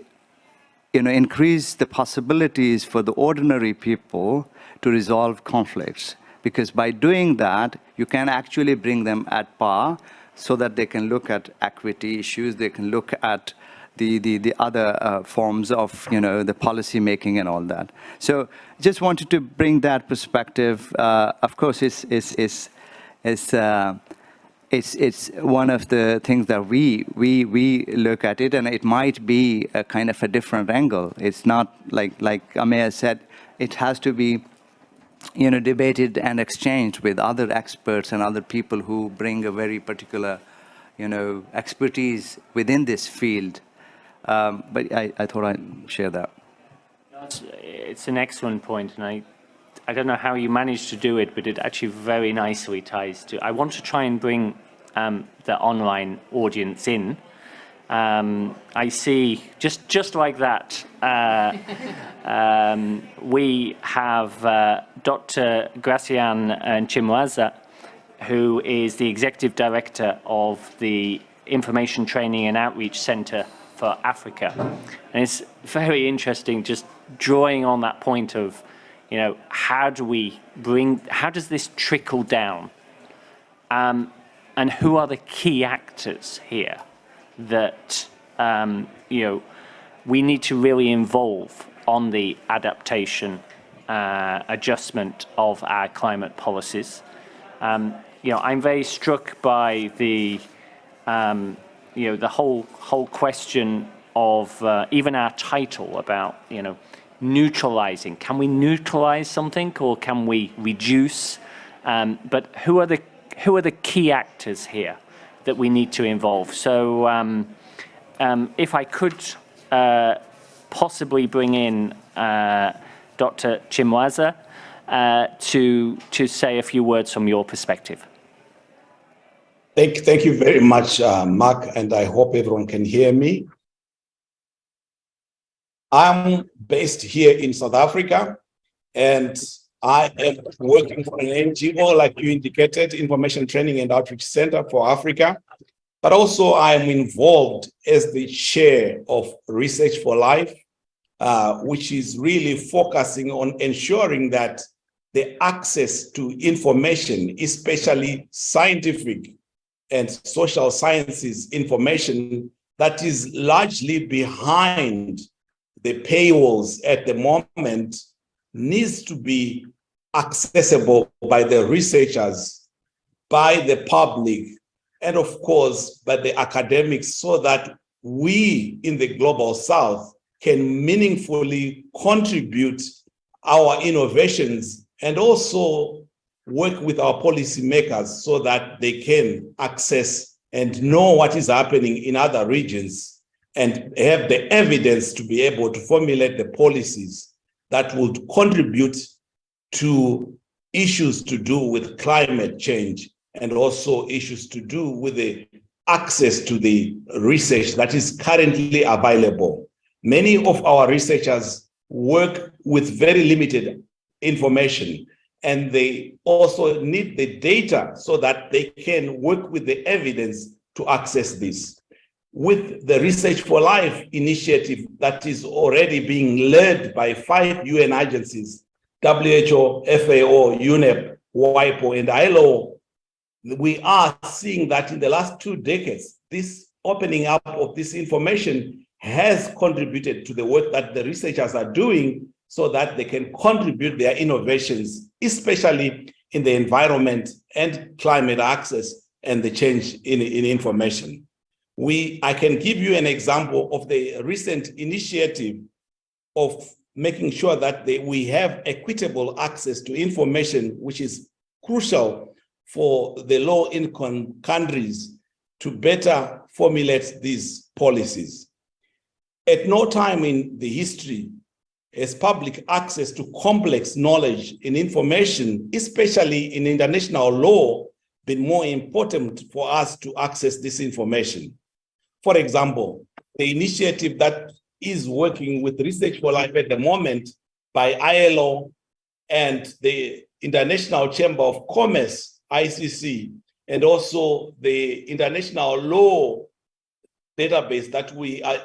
increase the possibilities for the ordinary people to resolve conflicts, because by doing that you can actually bring them at par, so that they can look at equity issues, they can look at the other forms of the policy making and all that. So just wanted to bring that perspective. Of course, it's one of the things that we look at it, and it might be a kind of a different angle. It's not like Ameya said, it has to be debated and exchanged with other experts and other people who bring a very particular expertise within this field. But I thought I'd share that. It's an excellent point, and I don't know how you managed to do it, but it actually very nicely ties to. I want to try and bring the online audience in. I see just like that. We have Dr. Gracian Chimwaza, who is the executive director of the Information Training and Outreach Center for Africa, and it's very interesting just drawing on that point of, how does this trickle down, and who are the key actors here that we need to really involve on the adaptation, adjustment of our climate policies. I'm very struck by the whole question of even our title about neutralizing. Can we neutralize something, or can we reduce? But who are the key actors here that we need to involve? So if I could possibly bring in Dr. Chimwaza, to say a few words from your perspective. Thank you very much, Mark, and I hope everyone can hear me. I'm based here in South Africa, and I am working for an NGO, like you indicated, Information Training and Outreach Center for Africa. But also I am involved as the chair of Research for Life, which is really focusing on ensuring that the access to information, especially scientific and social sciences information that is largely behind the paywalls at the moment, needs to be accessible by the researchers, by the public, and of course, by the academics, so that we in the Global South can meaningfully contribute our innovations and also work with our policymakers so that they can access and know what is happening in other regions and have the evidence to be able to formulate the policies that would contribute to issues to do with climate change and also issues to do with the access to the research that is currently available. Many of our researchers work with very limited information, and they also need the data so that they can work with the evidence to access this. With the Research for Life initiative that is already being led by 5 UN agencies, WHO, FAO, UNEP, WIPO, and ILO, we are seeing that in the last 2 decades, this opening up of this information has contributed to the work that the researchers are doing so that they can contribute their innovations, especially in the environment and climate access and the change in information. I can give you an example of the recent initiative of making sure that we have equitable access to information, which is crucial for the low-income countries to better formulate these policies. At no time in the history has public access to complex knowledge and information, especially in international law, been more important for us to access this information. For example, the initiative that is working with Research for Life at the moment by ILO and the International Chamber of Commerce, ICC, and also the international law database that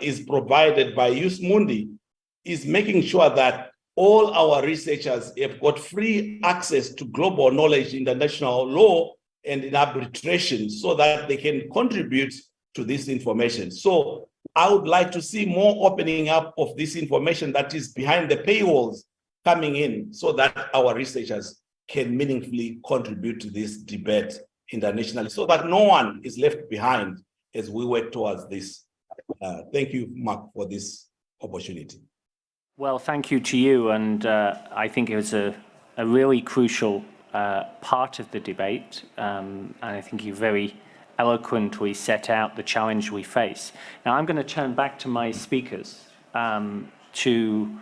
is provided by Jus Mundi, is making sure that all our researchers have got free access to global knowledge, international law, and in arbitration so that they can contribute to this information. So I would like to see more opening up of this information that is behind the paywalls coming in so that our researchers can meaningfully contribute to this debate internationally so that no one is left behind as we work towards this. Thank you, Mark, for this opportunity. Well, thank you to you, and I think it was a really crucial part of the debate, and I think you very eloquently set out the challenge we face. Now, I'm going to turn back to my speakers to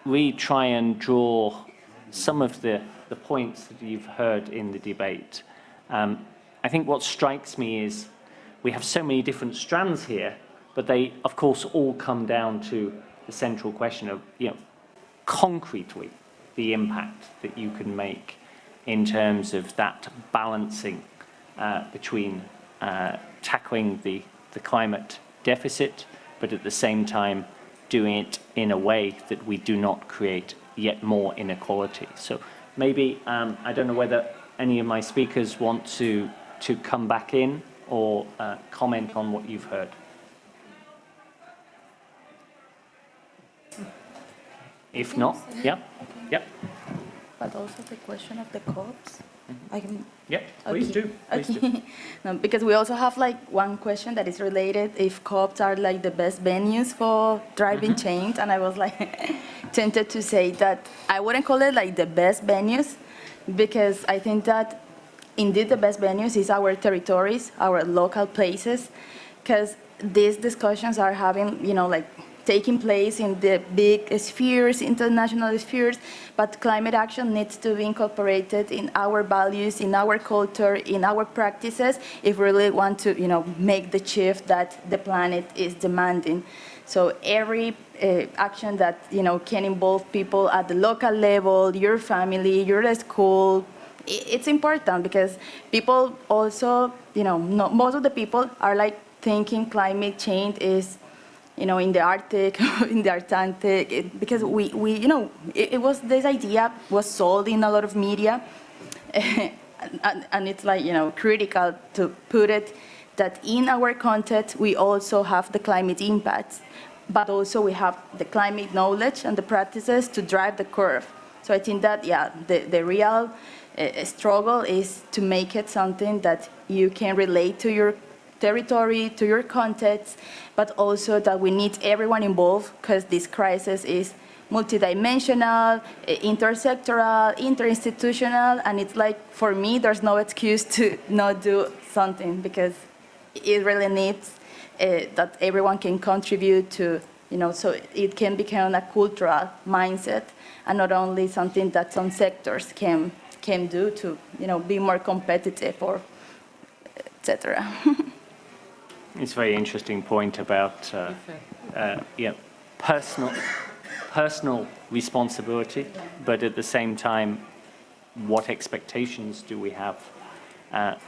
really try and draw some of the points that you've heard in the debate. I think what strikes me is we have so many different strands here, but they, of course, all come down to the central question of, concretely, the impact that you can make in terms of that balancing between tackling the climate deficit, but at the same time doing it in a way that we do not create yet more inequality. So maybe, I don't know whether any of my speakers want to come back in or comment on what you've heard. If not, yeah. But also the question of the COPs. Yeah, please do. Please do. No, because we also have one question that is related if COPs are the best venues for driving change, and I was tempted to say that I wouldn't call it the best venues, because I think that indeed the best venues is our territories, our local places, because these discussions are having taking place in the big spheres, international spheres, but climate action needs to be incorporated in our values, in our culture, in our practices, if we really want to, make the shift that the planet is demanding. So every action that, can involve people at the local level, your family, your school, it's important because people also, most of the people are like thinking climate change is, in the Arctic, in the Antarctic, because it was, this idea was sold in a lot of media, and it's like, critical to put it that in our context, we also have the climate impacts, but also we have the climate knowledge and the practices to drive the curve. So I think that, the real struggle is to make it something that you can relate to your territory, to your context, but also that we need everyone involved because this crisis is multidimensional, intersectoral, interinstitutional, and it's like, for me, there's no excuse to not do something because it really needs that everyone can contribute to, so it can become a cultural mindset and not only something that some sectors can do to, be more competitive or etc. It's a very interesting point about personal responsibility, but at the same time, what expectations do we have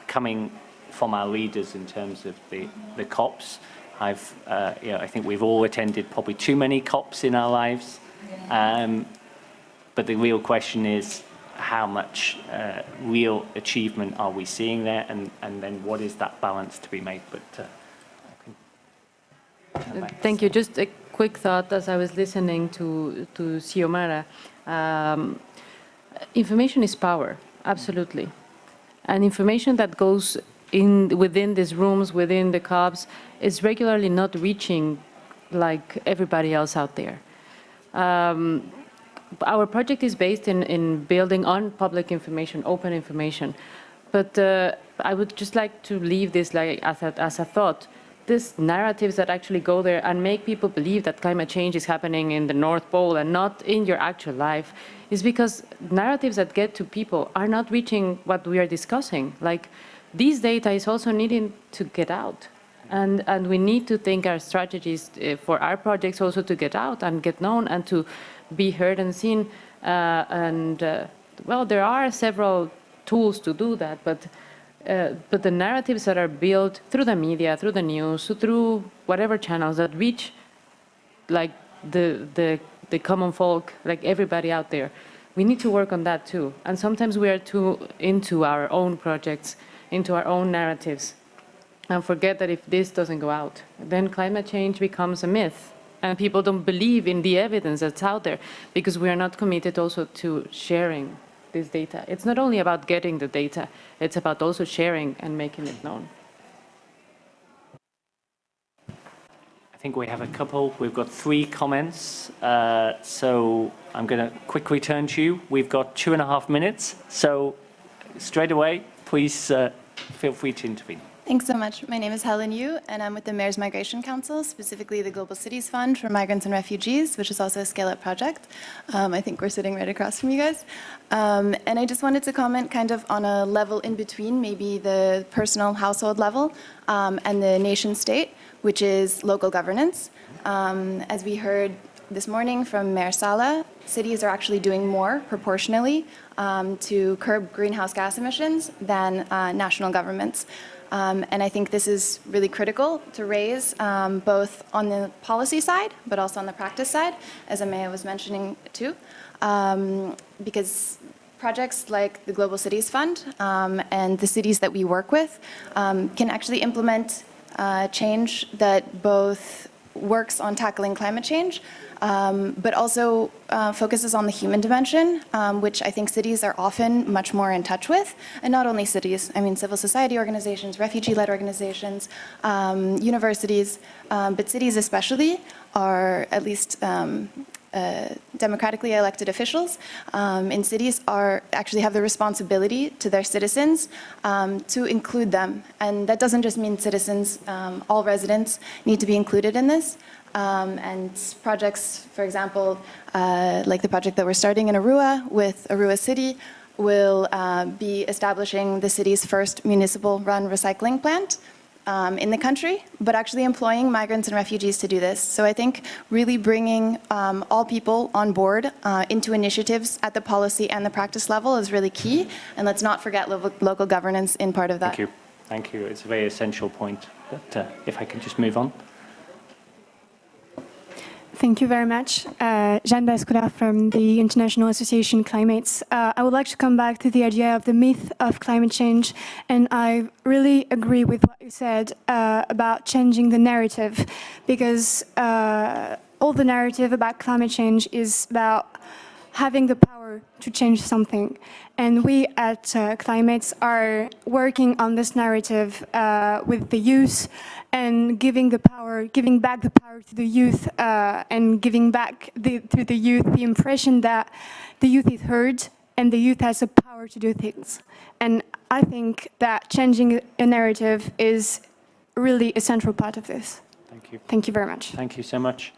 coming from our leaders in terms of the COPs? I think we've all attended probably too many COPs in our lives, but the real question is how much real achievement are we seeing there, and then what is that balance to be made? But thank you. Just a quick thought as I was listening to Xiomara. Information is power, absolutely. And information that goes within these rooms, within the COPs, is regularly not reaching like everybody else out there. Our project is based in building on public information, open information. But I would just like to leave this as a thought. These narratives that actually go there and make people believe that climate change is happening in the North Pole and not in your actual life is because narratives that get to people are not reaching what we are discussing. Like, these data is also needing to get out. And we need to think our strategies for our projects also to get out and get known and to be heard and seen. Well, there are several tools to do that, but the narratives that are built through the media, through the news, through whatever channels that reach like the common folk, like everybody out there, we need to work on that too. And sometimes we are too into our own projects, into our own narratives, and forget that if this doesn't go out, then climate change becomes a myth. And people don't believe in the evidence that's out there because we are not committed also to sharing this data. It's not only about getting the data, it's about also sharing and making it known. I think we have a couple. We've got 3 comments. So I'm going to quickly turn to you. We've got 2.5 minutes. So straight away, please feel free to intervene. Thanks so much. My name is Helen Yu, and I'm with the Mayor's Migration Council, specifically the Global Cities Fund for Migrants and Refugees, which is also a scale-up project. I think we're sitting right across from you guys. And I just wanted to comment kind of on a level in between, maybe the personal household level and the nation state, which is local governance. As we heard this morning from Mayor Sala, cities are actually doing more proportionally to curb greenhouse gas emissions than national governments. And I think this is really critical to raise both on the policy side, but also on the practice side, as Amaya was mentioning too, because projects like the Global Cities Fund and the cities that we work with can actually implement change that both works on tackling climate change, but also focuses on the human dimension, which I think cities are often much more in touch with. And not only cities, I mean civil society organizations, refugee-led organizations, universities, but cities especially are, at least democratically elected officials in cities actually have the responsibility to their citizens to include them. And that doesn't just mean citizens, all residents need to be included in this. And projects, for example, like the project that we're starting in Arua with Arua City, will be establishing the city's first municipal-run recycling plant in the country, but actually employing migrants and refugees to do this. So I think really bringing all people on board into initiatives at the policy and the practice level is really key. And let's not forget local governance in part of that. Thank you. Thank you. It's a very essential point. But if I can just move on. Thank you very much. Jeanne Bascola from the International Association Climates. I would like to come back to the idea of the myth of climate change, and I really agree with what you said about changing the narrative, because all the narrative about climate change is about having the power to change something. And we at Climates are working on this narrative with the youth and giving back the power to the youth and giving back to the youth the impression that the youth is heard and the youth has the power to do things. And I think that changing a narrative is really a central part of this. Thank you. Thank you very much. Thank you so much.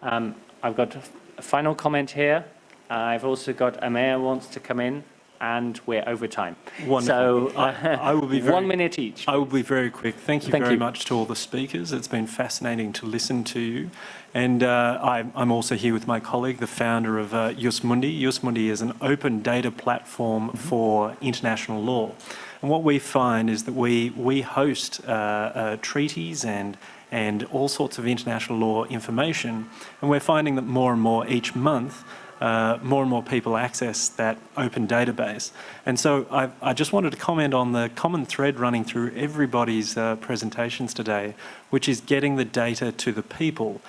I've got a final comment here. I've also got Amir wants to come in, and we're over time. Wonderful. So I will be 1 minute each. I will be very quick. Thank you very much to all the speakers. It's been fascinating to listen to you. And I'm also here with my colleague, the founder of Jusmundi. Jusmundi is an open data platform for international law. And what we find is that we host treaties and all sorts of international law information. And we're finding that more and more each month, more and more people access that open database. And so I just wanted to comment on the common thread running through everybody's presentations today, which is getting the data to the people.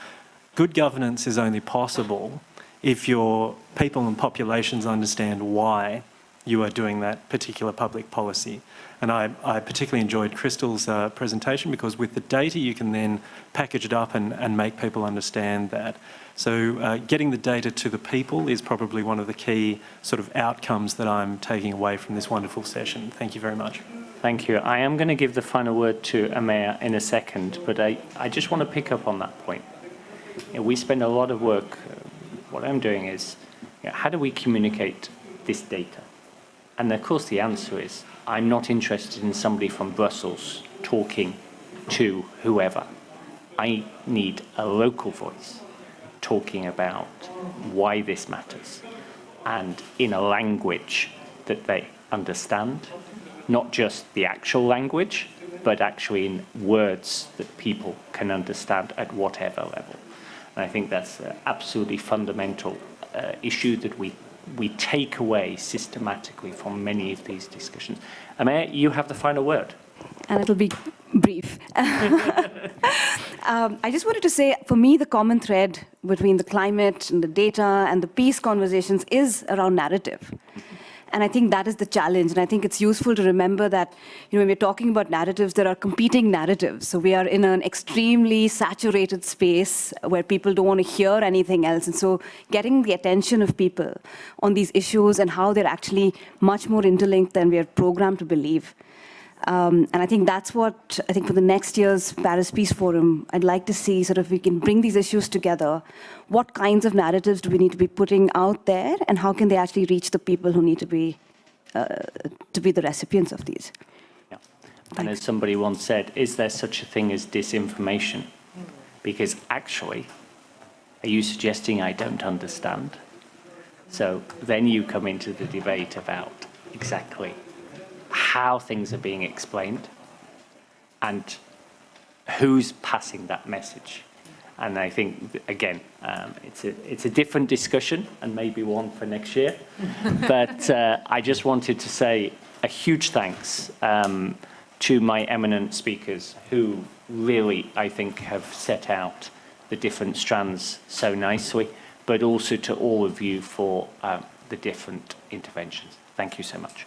Good governance is only possible if your people and populations understand why you are doing that particular public policy. And I particularly enjoyed Crystal's presentation, because with the data you can then package it up and make people understand that. So getting the data to the people is probably one of the key sort of outcomes that I'm taking away from this wonderful session. Thank you very much. Thank you. I am going to give the final word to Amir in a second, but I just want to pick up on that point. We spend a lot of work. What I'm doing is, how do we communicate this data? And of course the answer is, I'm not interested in somebody from Brussels talking to whoever. I need a local voice talking about why this matters, and in a language that they understand, not just the actual language, but actually in words that people can understand at whatever level. And I think that's an absolutely fundamental issue that we take away systematically from many of these discussions. Amir, you have the final word. And it'll be brief. I just wanted to say, for me, the common thread between the climate and the data and the peace conversations is around narrative. And I think that is the challenge. And I think it's useful to remember that, when we're talking about narratives, there are competing narratives. So we are in an extremely saturated space where people don't want to hear anything else. And so getting the attention of people on these issues and how they're actually much more interlinked than we are programmed to believe. And I think that's what, I think for the next year's Paris Peace Forum, I'd like to see sort of we can bring these issues together. What kinds of narratives do we need to be putting out there, and how can they actually reach the people who need to be the recipients of these? Yeah. And as somebody once said, is there such a thing as disinformation? Because actually, are you suggesting I don't understand? So then you come into the debate about exactly how things are being explained and who's passing that message. And I think, again, it's a different discussion, and maybe one for next year. But I just wanted to say a huge thanks to my eminent speakers, who really, I think, have set out the different strands so nicely, but also to all of you for the different interventions. Thank you so much.